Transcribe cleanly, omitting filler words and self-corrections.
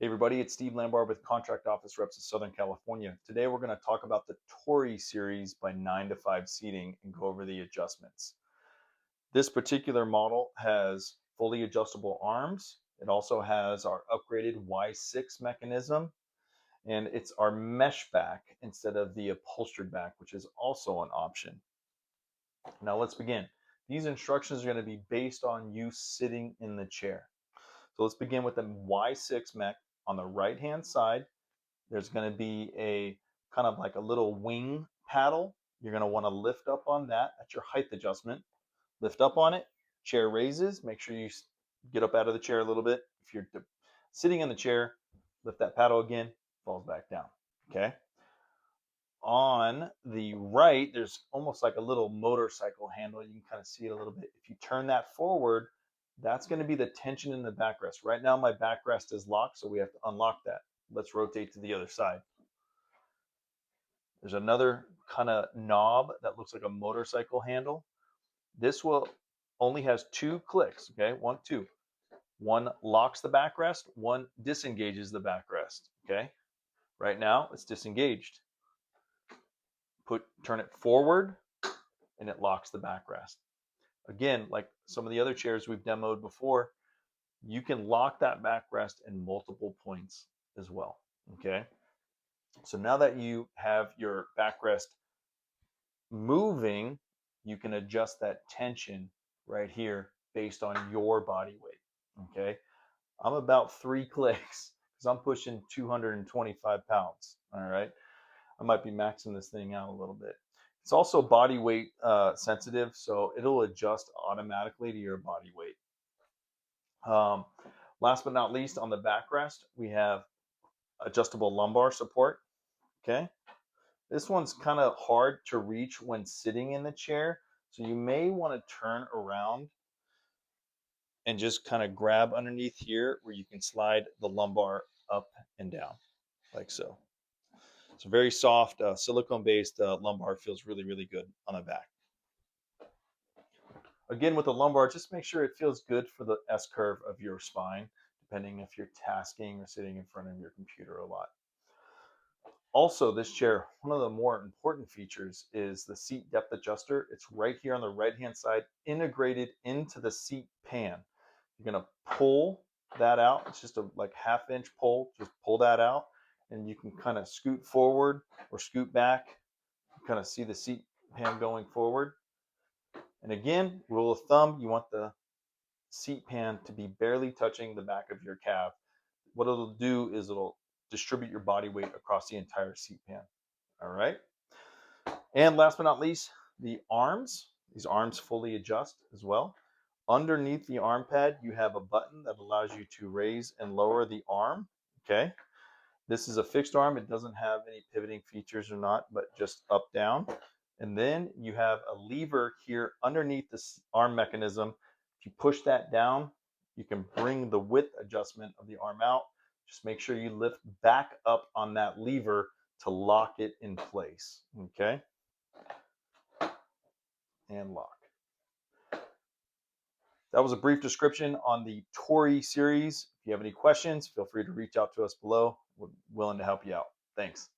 Hey everybody, it's Steve Lambar with Contract Office Reps of Southern California. Today we're going to talk about the Tori Series by 9 to 5 seating and go over the adjustments. This particular model has fully adjustable arms. It also has our upgraded Y6 mechanism, and it's our mesh back instead of the upholstered back, which is also an option. Now let's begin. These instructions are going to be based on you sitting in the chair. So let's begin with the Y6 mech. On the right hand side, there's going to be a kind of like a little wing paddle. You're going to want to lift up on that. That's your height adjustment. Lift up on it. Chair raises. Make sure you get up out of the chair a little bit. If you're sitting in the chair, lift that paddle again, falls back down. Okay. On the right, there's almost like a little motorcycle handle. You can kind of see it a little bit. If you turn that forward, that's going to be the tension in the backrest. Right now, my backrest is locked, so we have to unlock that. Let's rotate to the other side. There's another kind of knob that looks like a motorcycle handle. This will only has two clicks, okay? One, two. One locks the backrest, one disengages the backrest, okay? Right now, it's disengaged. Turn it forward, and it locks the backrest. Again, like some of the other chairs we've demoed before, you can lock that backrest in multiple points as well, okay? So now that you have your backrest moving, you can adjust that tension right here based on your body weight, okay? I'm about 3 clicks because I'm pushing 225 pounds, all right? I might be maxing this thing out a little bit. It's also body weight sensitive, so it'll adjust automatically to your body weight. Last but not least, on the backrest, we have adjustable lumbar support, okay? This one's kind of hard to reach when sitting in the chair, so you may want to turn around and just kind of grab underneath here where you can slide the lumbar up and down, like so. It's a very soft silicone-based lumbar. Feels really, really good on the back. Again, with the lumbar, just make sure it feels good for the S-curve of your spine, depending if you're tasking or sitting in front of your computer a lot. Also, this chair, one of the more important features is the seat depth adjuster. It's right here on the right-hand side, integrated into the seat pan. You're gonna pull that out. It's just a like half-inch pull. Just pull that out, and you can kind of scoot forward or scoot back. You kind of see the seat pan going forward. And again, rule of thumb, you want the seat pan to be barely touching the back of your calf. What it'll do is it'll distribute your body weight across the entire seat pan. All right. And last but not least, the arms. These arms fully adjust as well. Underneath the arm pad, you have a button that allows you to raise and lower the arm. Okay. This is a fixed arm. It doesn't have any pivoting features or not, but just up, down. And then you have a lever here underneath this arm mechanism. If you push that down, you can bring the width adjustment of the arm out. Just make sure you lift back up on that lever to lock it in place. Okay. And lock. That was a brief description on the Tori series. If you have any questions, feel free to reach out to us below. We're willing to help you out. Thanks.